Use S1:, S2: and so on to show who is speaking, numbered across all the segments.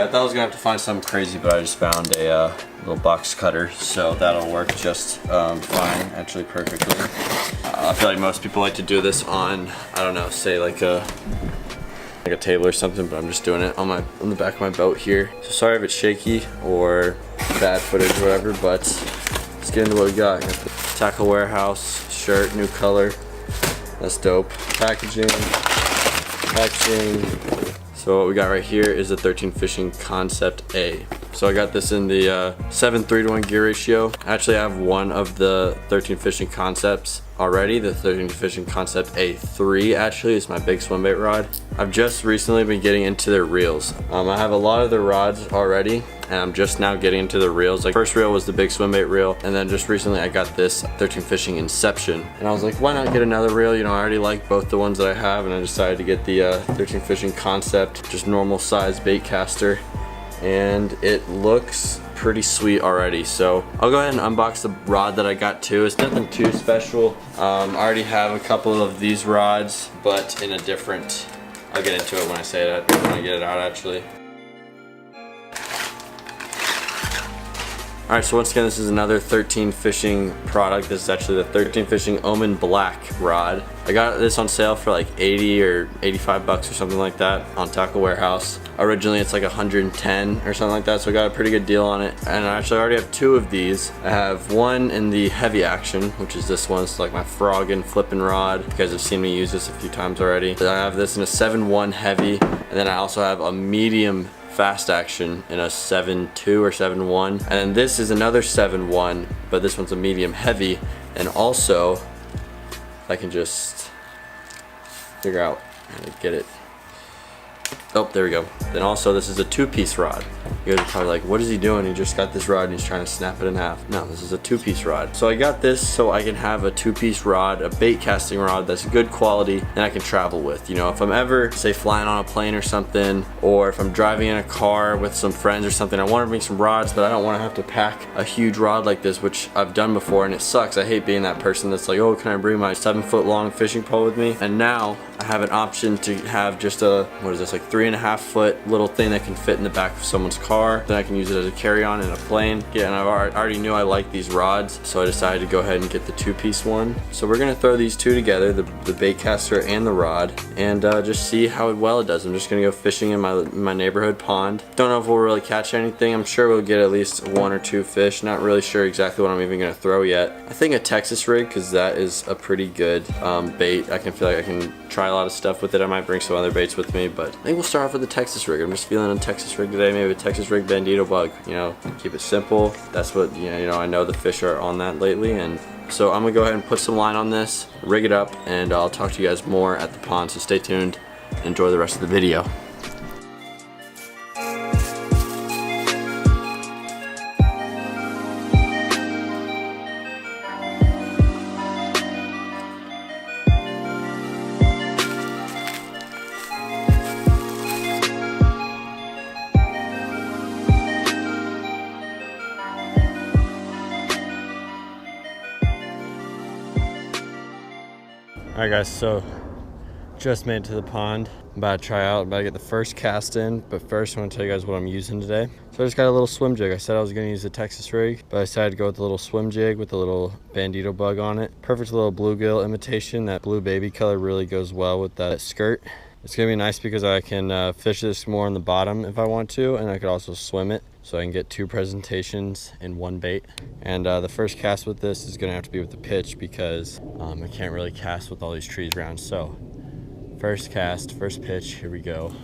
S1: Okay, I thought I was gonna have to find something crazy, but I just found a little box cutter, so that'll work just fine, actually perfectly. I feel like most people like to do this on, I don't know, say like a table or something, but I'm just doing it on the back of my boat here. So sorry if it's shaky or bad footage or whatever, but let's get into what we got. Got the Tackle Warehouse shirt, new color. That's dope. Packaging. So what we got right here is the 13 Fishing Concept A. So I got this in the 7:3 gear ratio. Actually, I have one of the 13 Fishing Concepts already. The 13 Fishing Concept A3 actually is my big swim bait rod. I've just recently been getting into their reels. I have a lot of their rods already, and I'm just now getting into the reels. Like, first reel was the big swim bait reel, and then just recently I got this 13 Fishing Inception, and I was like, why not get another reel? You know, I already like both the ones that I have, and I decided to get the 13 Fishing Concept, just normal size bait caster, and it looks pretty sweet already. So I'll go ahead and unbox the rod that I got too. It's nothing too special. I already have a couple of these rods, but in a different, I'll get into it when I say that, when I get it out actually. Alright, so once again, this is another 13 Fishing product. This is actually the 13 Fishing Omen Black rod. I got this on sale for like 80 or 85 bucks or something like that on Tackle Warehouse. Originally it's like 110 or something like that, so I got a pretty good deal on it. And I actually already have two of these. I have one in the heavy action, which is this one. It's like my frogging flipping rod. You guys have seen me use this a few times already. I have this in a 7-1 heavy, and then I also have a medium fast action in a 7.2 or 7.1, and then this is another 7.1, but this one's a medium heavy. And also, if I can just figure out how to get it. Oh, there we go. Then also, this is a 2-piece rod. You guys are probably like, what is he doing? He just got this rod and he's trying to snap it in half. No, this is a 2-piece rod. So I got this so I can have a 2-piece rod, a bait casting rod that's good quality, and I can travel with. You know, if I'm ever, say, flying on a plane or something, or if I'm driving in a car with some friends or something, I want to bring some rods, but I don't want to have to pack a huge rod like this, which I've done before, and it sucks. I hate being that person that's like, oh, can I bring my 7-foot long fishing pole with me? And now I have an option to have just a, what is this, like 3.5-foot little thing that can fit in the back of someone's car. Then I can use it as a carry-on in a plane. Yeah, and I already knew I liked these rods, so I decided to go ahead and get the 2-piece one. So we're gonna throw these two together, the bait caster and the rod, and just see how well it does. I'm just gonna go fishing in my neighborhood pond. Don't know if we'll really catch anything. I'm sure we'll get at least 1 or 2 fish. Not really sure exactly what I'm even gonna throw yet. I think a Texas rig, because that is a pretty good bait. I can feel like I can try a lot of stuff with it. I might bring some other baits with me, but I think we'll start off with the Texas rig. I'm just feeling a Texas rig today, maybe a Texas rig bandito bug. You know, keep it simple. That's what, you know, I know the fish are on that lately, and so I'm gonna go ahead and put some line on this, rig it up, and I'll talk to you guys more at the pond, so stay tuned, enjoy the rest of the video. Alright guys, so just made it to the pond. I'm about to try out, I'm about to get the first cast in, but first I want to tell you guys what I'm using today. So I just got a little swim jig. I said I was going to use the Texas rig, but I decided to go with the little swim jig with the little bandito bug on it. Perfect little bluegill imitation. That blue baby color really goes well with that skirt. It's going to be nice because I can fish this more on the bottom if I want to, and I could also swim it. So I can get 2 presentations in 1 bait. And the first cast with this is gonna have to be with the pitch because I can't really cast with all these trees around. So first cast, first pitch, here we go.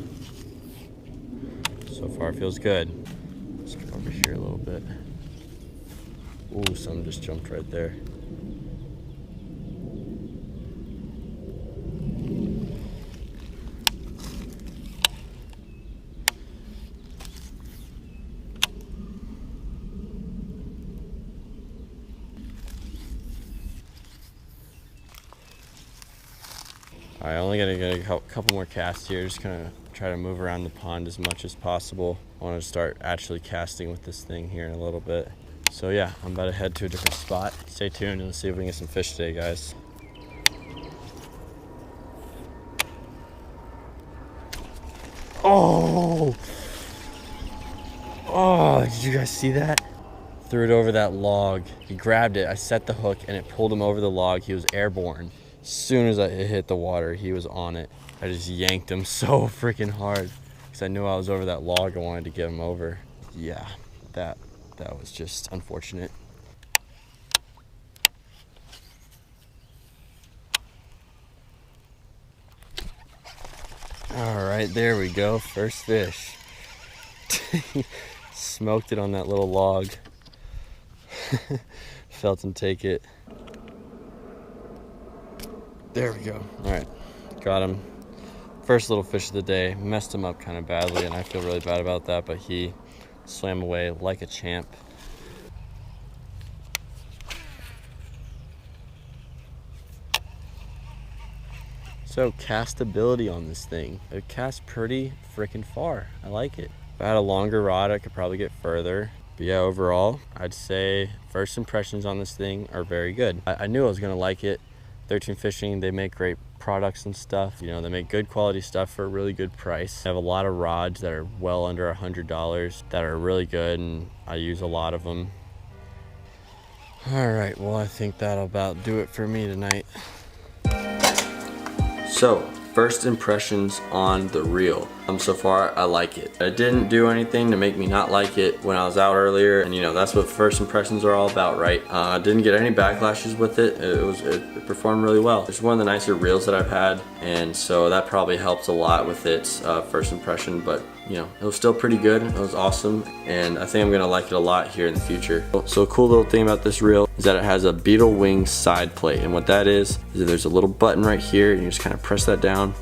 S1: So far it feels good. Let's come over here a little bit. Ooh, something just jumped right there. Alright, only gonna get a couple more casts here. Just gonna try to move around the pond as much as possible. I want to start actually casting with this thing here in a little bit. So yeah, I'm about to head to a different spot. Stay tuned and let's see if we can get some fish today, guys. Oh! you guys see that? Threw it over that log. He grabbed it. I set the hook and it pulled him over the log. He was airborne. As soon as it hit the water, he was on it. I just yanked him so freaking hard because I knew I was over that log. I wanted to get him over. Yeah, that was just unfortunate. All right, there we go. First fish. Smoked it on that little log. Felt him take it. There we go. All right, got him. First little fish of the day. Messed him up kind of badly, and I feel really bad about that, but he swam away like a champ. So castability on this thing. It casts pretty freaking far. I like it. If I had a longer rod, I could probably get further. But yeah, overall, I'd say first impressions on this thing are very good. I knew I was gonna like it. 13 Fishing, they make great products and stuff. You know, they make good quality stuff for a really good price. They have a lot of rods that are well under $100 that are really good, and I use a lot of them. All right, well, I think that'll about do it for me tonight. So, first impressions on the reel. So far, I like it. I didn't do anything to make me not like it when I was out earlier, and you know, that's what first impressions are all about, right? I didn't get any backlashes with it. It performed really well. It's one of the nicer reels that I've had, and so that probably helped a lot with its first impression, but you know, it was still pretty good. It was awesome, and I think I'm gonna like it a lot here in the future. So a cool little thing about this reel is that it has a beetle wing side plate, and what that is that there's a little button right here, and you just kind of press that down,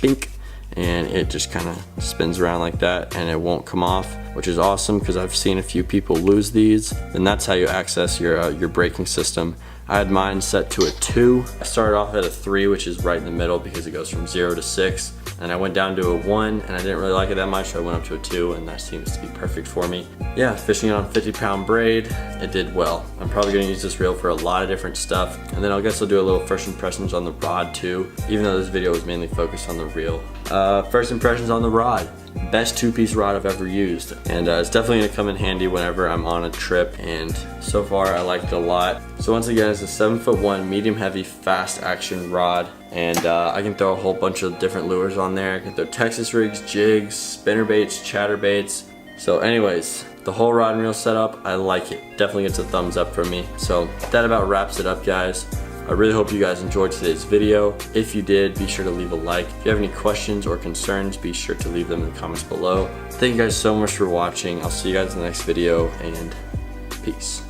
S1: bink, and it just kind of spins around like that, and it won't come off, which is awesome because I've seen a few people lose these, and that's how you access your braking system. I had mine set to a 2. I started off at a 3, which is right in the middle because it goes from 0 to 6. And I went down to a 1, and I didn't really like it that much, so I went up to a 2, and that seems to be perfect for me. Yeah, fishing it on 50-pound braid, it did well. I'm probably gonna use this reel for a lot of different stuff, and then I guess I'll do a little first impressions on the rod too, even though this video was mainly focused on the reel. First impressions on the rod. Best 2-piece rod I've ever used, and it's definitely gonna come in handy whenever I'm on a trip, and so far I liked it a lot. So once again, it's a 7'1" medium heavy fast action rod, and I can throw a whole bunch of different lures on there. I can throw Texas rigs, jigs, spinnerbaits, chatterbaits. So anyways, the whole rod and reel setup, I like it. Definitely gets a thumbs up from me. So that about wraps it up, guys. I really hope you guys enjoyed today's video. If you did, be sure to leave a like. If you have any questions or concerns, be sure to leave them in the comments below. Thank you guys so much for watching. I'll see you guys in the next video, and peace.